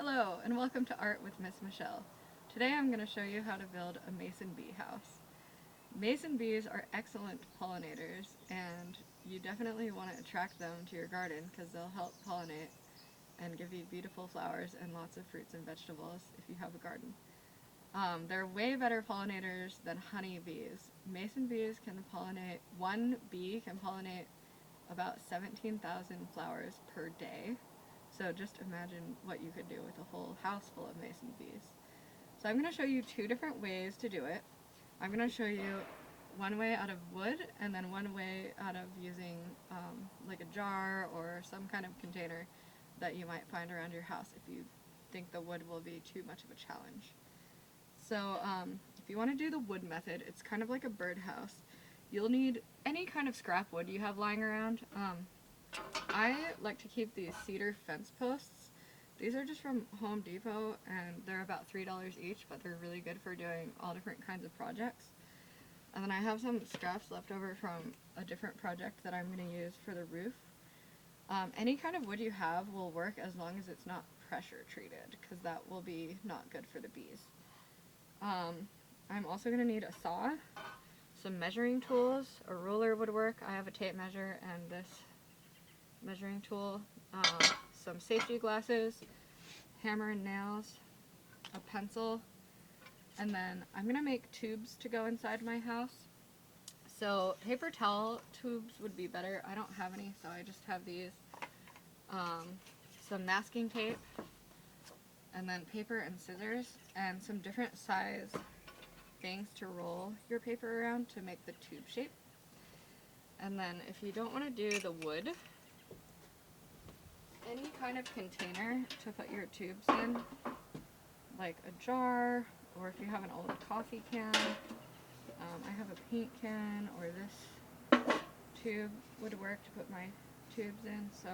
Hello and welcome to Art with Miss Michelle. Today I'm going to show you how to build a mason bee house. Mason bees are excellent pollinators and you definitely want to attract them to your garden because they'll help pollinate and give you beautiful flowers and lots of fruits and vegetables if you have a garden. They're way better pollinators than honey bees. Mason bees can pollinate, one bee can pollinate about 17,000 flowers per day. So just imagine what you could do with a whole house full of mason bees. So I'm going to show you two different ways to do it. I'm going to show you one way out of wood and then one way out of using like a jar or some kind of container that you might find around your house if you think the wood will be too much of a challenge. So if you want to do the wood method, it's kind of like a birdhouse. You'll need any kind of scrap wood you have lying around. I like to keep these cedar fence posts. These are just from Home Depot and they're about $3 each, but they're really good for doing all different kinds of projects. And then I have some scraps left over from a different project that I'm going to use for the roof. Any kind of wood you have will work as long as it's not pressure treated, because that will be not good for the bees. I'm also going to need a saw, some measuring tools, a ruler would work. I have a tape measure and this measuring tool, some safety glasses, hammer and nails, a pencil, and then I'm going to make tubes to go inside my house. So paper towel tubes would be better. I don't have any, so I just have these. Some masking tape, and then paper and scissors, and some different size things to roll your paper around to make the tube shape. And then if you don't want to do the wood, any kind of container to put your tubes in, like a jar, or if you have an old coffee can, I have a paint can, or this tube would work to put my tubes in. So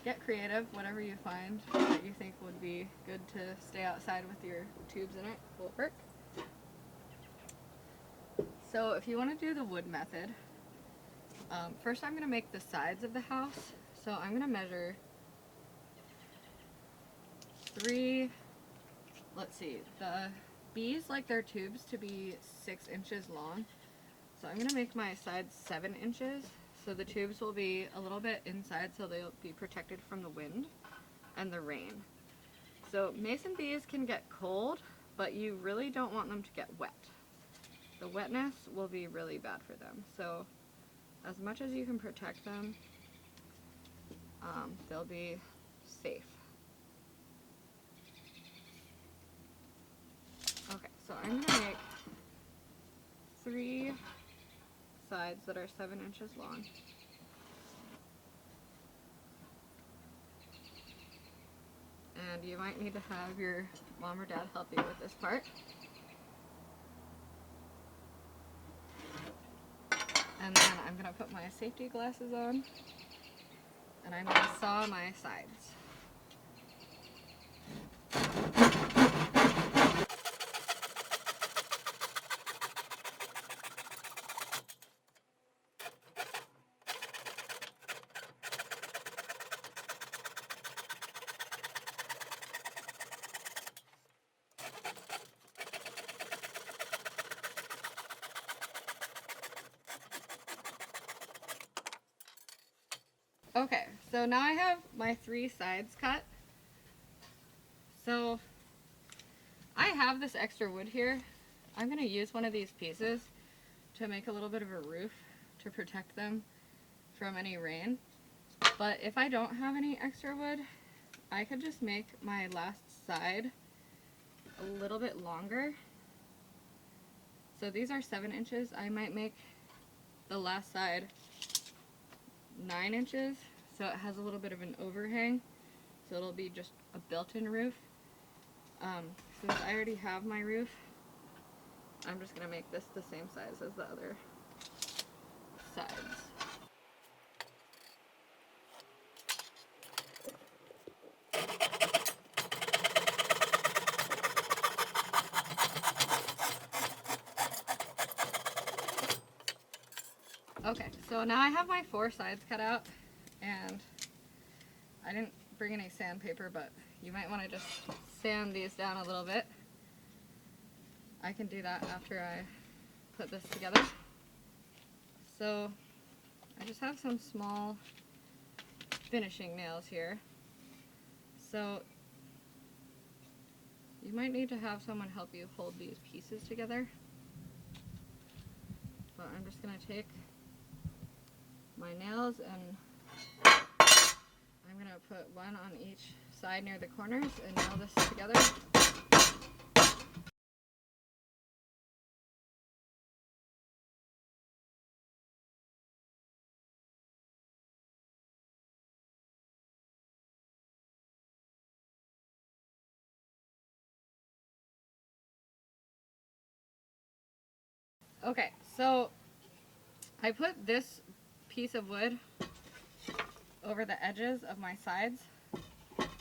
get creative, whatever you find that you think would be good to stay outside with your tubes in it will work. So if you want to do the wood method, first I'm going to make the sides of the house. So I'm going to measure let's see, the bees like their tubes to be 6 inches long. So I'm going to make my sides 7 inches. So the tubes will be a little bit inside so they'll be protected from the wind and the rain. So mason bees can get cold, but you really don't want them to get wet. The wetness will be really bad for them. So as much as you can protect them, they'll be safe. Okay, so I'm going to make 3 sides that are 7 inches long. And you might need to have your mom or dad help you with this part. And then I'm going to put my safety glasses on, and I'm going to saw my sides. Okay, so now I have my 3 sides cut. So I have this extra wood here. I'm going to use one of these pieces to make a little bit of a roof to protect them from any rain. But if I don't have any extra wood, I could just make my last side a little bit longer. So these are 7 inches. I might make the last side 9 inches, so it has a little bit of an overhang, so it'll be just a built-in roof. Since I already have my roof, I'm just going to make this the same size as the other sides. Okay, so now I have my 4 sides cut out, and I didn't bring any sandpaper, but you might want to just sand these down a little bit. I can do that after I put this together. So I just have some small finishing nails here. So you might need to have someone help you hold these pieces together. But I'm just going to take my nails and I'm going to put one on each side near the corners and nail this together. Okay, so I put this piece of wood over the edges of my sides,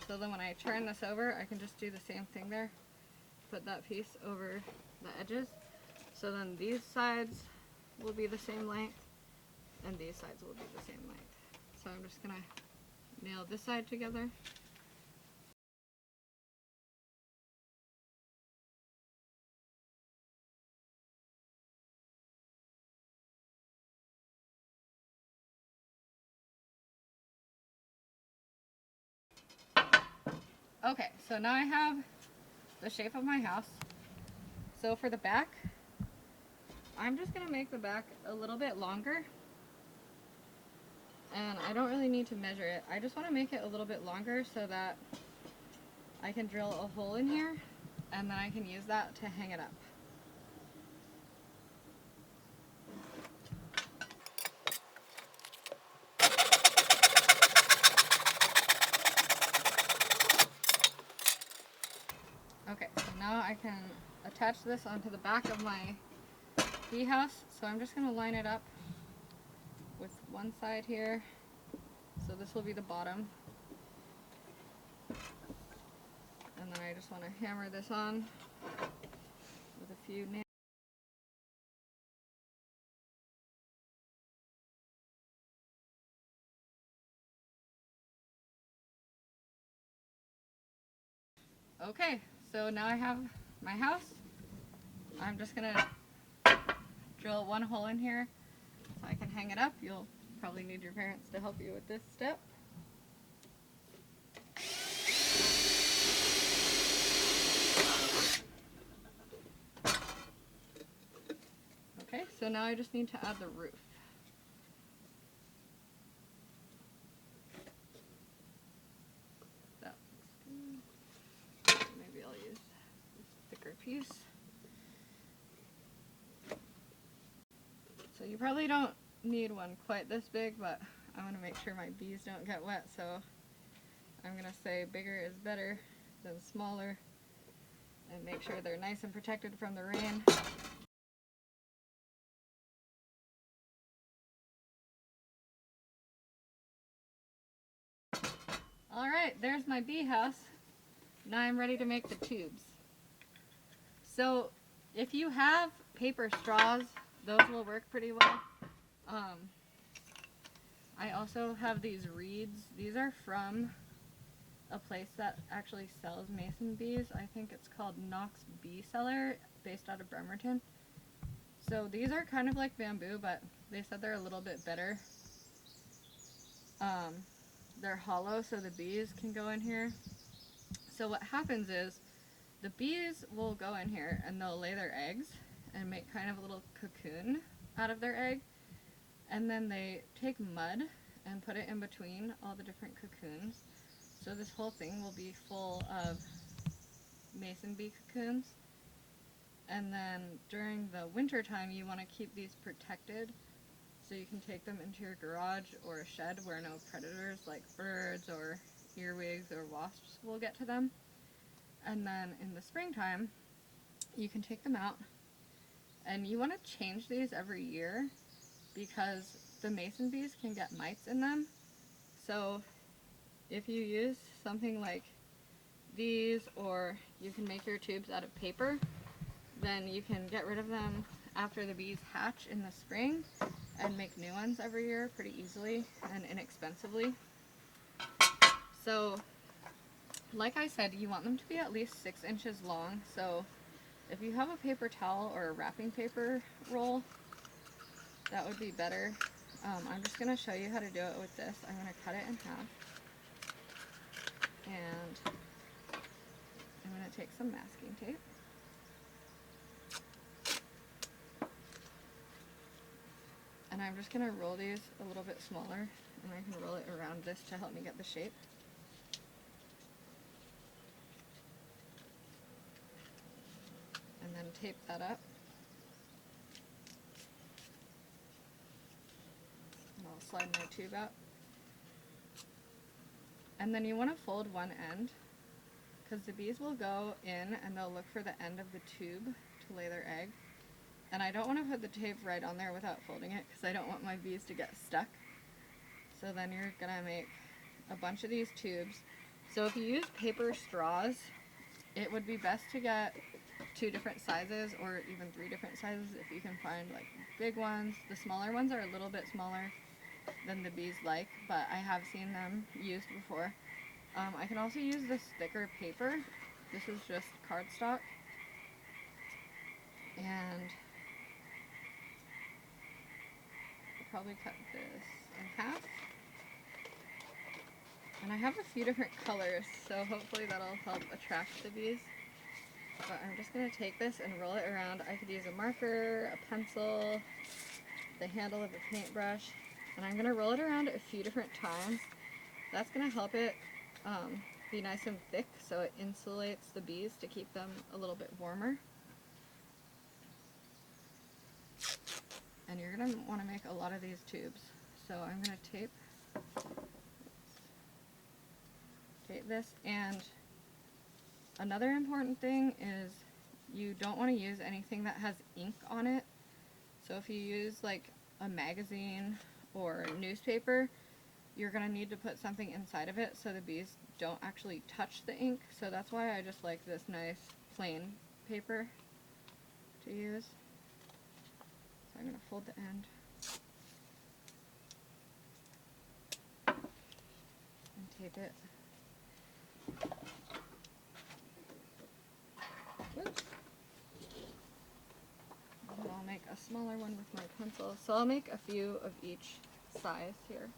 so then when I turn this over I can just do the same thing there. Put that piece over the edges, so then these sides will be the same length and these sides will be the same length. So I'm just gonna nail this side together. Okay, so now I have the shape of my house. So for the back, I'm just gonna make the back a little bit longer. And I don't really need to measure it. I just want to make it a little bit longer so that I can drill a hole in here and then I can use that to hang it up. Okay, so now I can attach this onto the back of my bee house. So I'm just going to line it up with one side here. So this will be the bottom. And then I just want to hammer this on with a few nails. Okay, so now I have my house. I'm just going to drill one hole in here so I can hang it up. You'll probably need your parents to help you with this step. Okay, so now I just need to add the roof. That looks good. Maybe I'll use this thicker piece. So you probably don't need one quite this big, but I want to make sure my bees don't get wet, so I'm going to say bigger is better than smaller and make sure they're nice and protected from the rain. Alright, there's my bee house. Now I'm ready to make the tubes. So if you have paper straws, those will work pretty well. I also have these reeds. These are from a place that actually sells mason bees. I think it's called Knox Bee Cellar, based out of Bremerton. So these are kind of like bamboo, but they said they're a little bit better. They're hollow so the bees can go in here. So what happens is the bees will go in here and they'll lay their eggs and make kind of a little cocoon out of their egg. And then they take mud and put it in between all the different cocoons. So this whole thing will be full of mason bee cocoons. And then during the winter time you want to keep these protected so you can take them into your garage or a shed where no predators like birds or earwigs or wasps will get to them. And then in the springtime you can take them out, and you want to change these every year because the mason bees can get mites in them. So if you use something like these, or you can make your tubes out of paper, then you can get rid of them after the bees hatch in the spring and make new ones every year pretty easily and inexpensively. So Like I said, you want them to be at least 6 inches long, so if you have a paper towel or a wrapping paper roll, that would be better. I'm just going to show you how to do it with this. I'm going to cut it in half, and I'm going to take some masking tape. And I'm just going to roll these a little bit smaller, and I can roll it around this to help me get the shape. And then tape that up. And I'll slide my tube out. And then you want to fold one end, because the bees will go in and they'll look for the end of the tube to lay their egg. And I don't want to put the tape right on there without folding it, because I don't want my bees to get stuck. So then you're going to make a bunch of these tubes. So if you use paper straws, it would be best to get 2 different sizes, or even 3 different sizes if you can find like big ones. The smaller ones are a little bit smaller than the bees like, but I have seen them used before. I can also use this thicker paper. This is just cardstock. And I'll probably cut this in half. And I have a few different colors, so hopefully that'll help attract the bees. But I'm just going to take this and roll it around. I could use a marker, a pencil, the handle of a paintbrush, and I'm going to roll it around a few different times. That's going to help it be nice and thick, so it insulates the bees to keep them a little bit warmer. And you're going to want to make a lot of these tubes. So I'm going to tape this, and another important thing is you don't want to use anything that has ink on it. So if you use like a magazine or newspaper, you're going to need to put something inside of it so the bees don't actually touch the ink. So that's why I just like this nice plain paper to use. So I'm going to fold the end and tape it. Oops. And I'll make a smaller one with my pencil. So I'll make a few of each size here.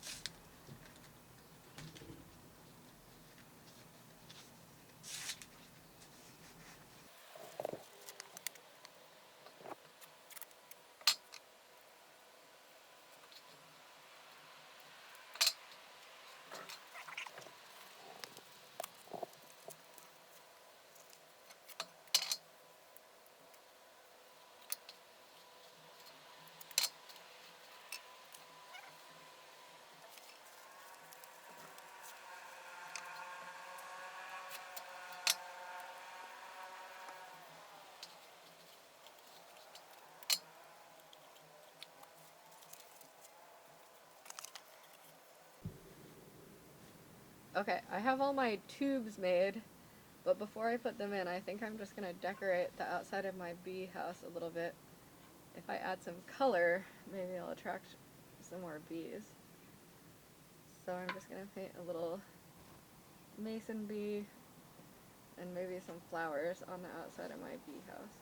Okay, I have all my tubes made, but before I put them in, I think I'm just going to decorate the outside of my bee house a little bit. If I add some color, maybe I'll attract some more bees. So I'm just going to paint a little mason bee and maybe some flowers on the outside of my bee house.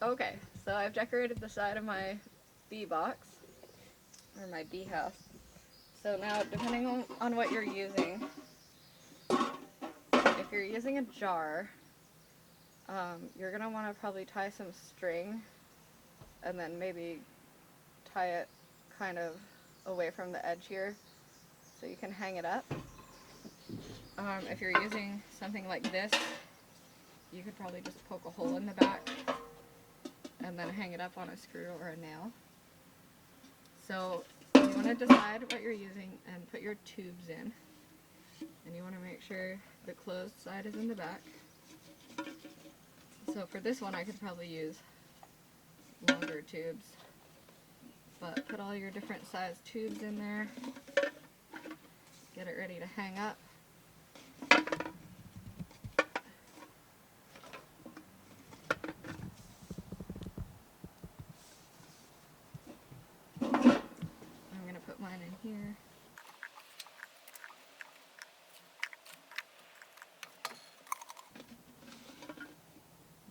Okay, so I've decorated the side of my bee box, or my bee house. So now, depending on what you're using, if you're using a jar, you're going to want to probably tie some string and then maybe tie it kind of away from the edge here so you can hang it up. If you're using something like this, you could probably just poke a hole in the back and then hang it up on a screw or a nail. So you want to decide what you're using and put your tubes in. And you want to make sure the closed side is in the back. So for this one I could probably use longer tubes. But put all your different size tubes in there. Get it ready to hang up. I'm going to put mine in here.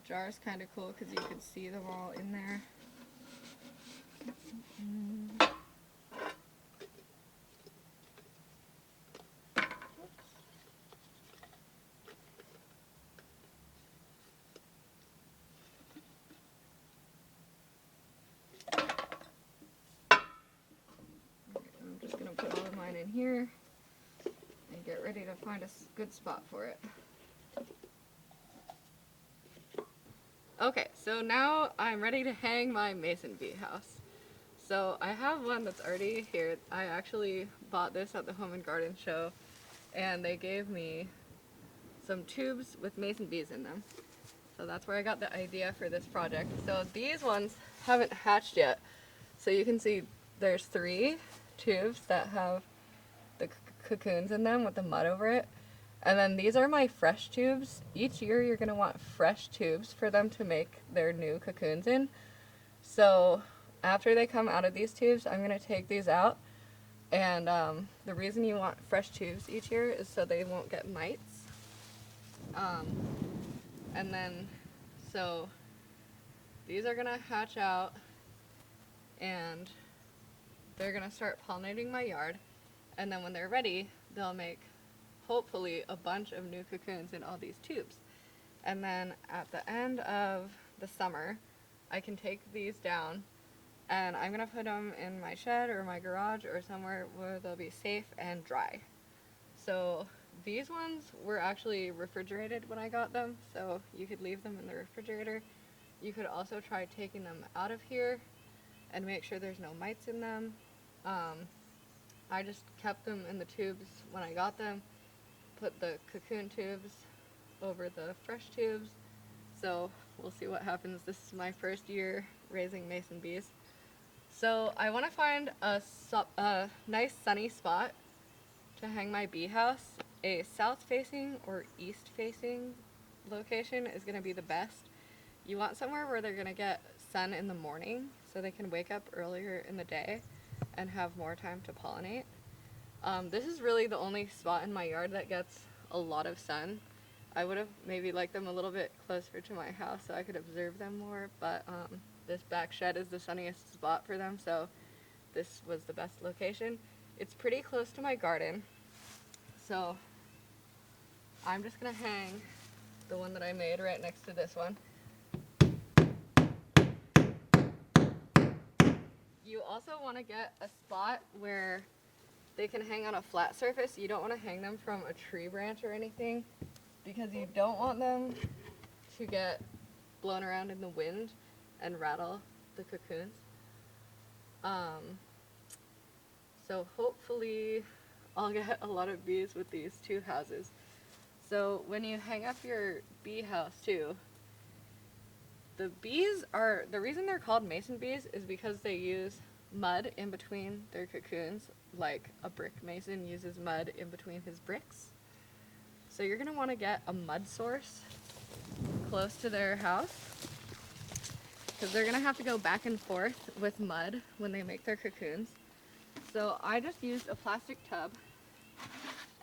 The jar is kind of cool because you could see them all in there. I'm just going to put all of mine in here and get ready to find a good spot for it. Okay, so now I'm ready to hang my mason bee house. So I have one that's already here. I actually bought this at the Home and Garden show, and they gave me some tubes with mason bees in them. So that's where I got the idea for this project. So these ones haven't hatched yet. So you can see there's 3 tubes that have the cocoons in them with the mud over it. And then these are my fresh tubes. Each year you're going to want fresh tubes for them to make their new cocoons in. So after they come out of these tubes, I'm going to take these out. And the reason you want fresh tubes each year is so they won't get mites. And then, so these are going to hatch out and they're going to start pollinating my yard. And then when they're ready, they'll make hopefully a bunch of new cocoons in all these tubes. And then at the end of the summer, I can take these down and I'm gonna put them in my shed or my garage or somewhere where they'll be safe and dry. So these ones were actually refrigerated when I got them, so you could leave them in the refrigerator. You could also try taking them out of here and make sure there's no mites in them. I just kept them in the tubes when I got them, put the cocoon tubes over the fresh tubes, so we'll see what happens. This is my first year raising mason bees. So I want to find a nice sunny spot to hang my bee house. A south facing or east facing location is going to be the best. You want somewhere where they're going to get sun in the morning so they can wake up earlier in the day and have more time to pollinate. This is really the only spot in my yard that gets a lot of sun. I would have maybe liked them a little bit closer to my house so I could observe them more, but this back shed is the sunniest spot for them, so this was the best location. It's pretty close to my garden, so I'm just gonna hang the one that I made right next to this one. You also want to get a spot where they can hang on a flat surface. You don't want to hang them from a tree branch or anything because you don't want them to get blown around in the wind and rattle the cocoons. So hopefully I'll get a lot of bees with these 2 houses. So when you hang up your bee house too, the reason they're called mason bees is because they use mud in between their cocoons, like a brick mason uses mud in between his bricks. So you're going to want to get a mud source close to their house because they're going to have to go back and forth with mud when they make their cocoons. So I just used a plastic tub,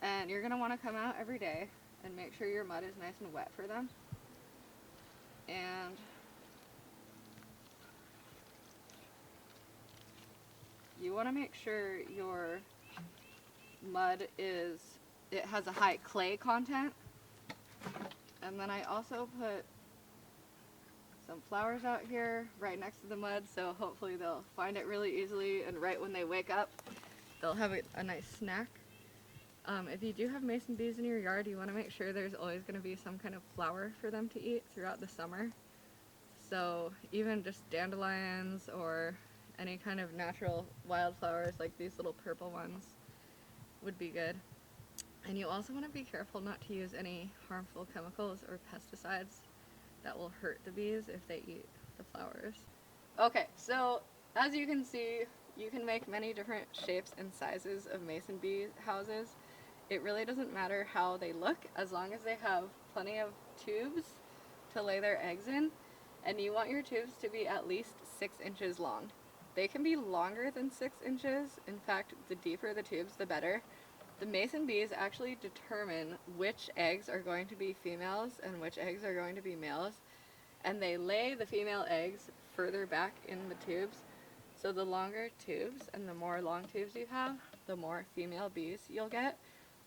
and you're going to want to come out every day and make sure your mud is nice and wet for them. And you want to make sure your mud it has a high clay content. And then I also put some flowers out here right next to the mud, so hopefully they'll find it really easily, and right when they wake up they'll have a nice snack. If you do have mason bees in your yard, you want to make sure there's always going to be some kind of flower for them to eat throughout the summer. So even just dandelions or any kind of natural wildflowers like these little purple ones would be good. And you also want to be careful not to use any harmful chemicals or pesticides that will hurt the bees if they eat the flowers. Okay, so as you can see, you can make many different shapes and sizes of mason bee houses. It really doesn't matter how they look as long as they have plenty of tubes to lay their eggs in, and you want your tubes to be at least 6 inches long. They can be longer than 6 inches. In fact, the deeper the tubes, the better. The mason bees actually determine which eggs are going to be females and which eggs are going to be males, and they lay the female eggs further back in the tubes. So the longer tubes and the more long tubes you have, the more female bees you'll get,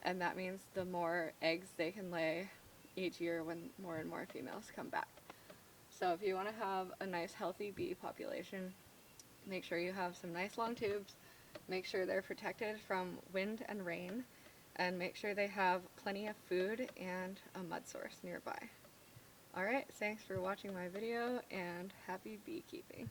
and that means the more eggs they can lay each year when more and more females come back. So if you want to have a nice healthy bee population, make sure you have some nice long tubes, make sure they're protected from wind and rain, and make sure they have plenty of food and a mud source nearby. Alright, thanks for watching my video, and happy beekeeping.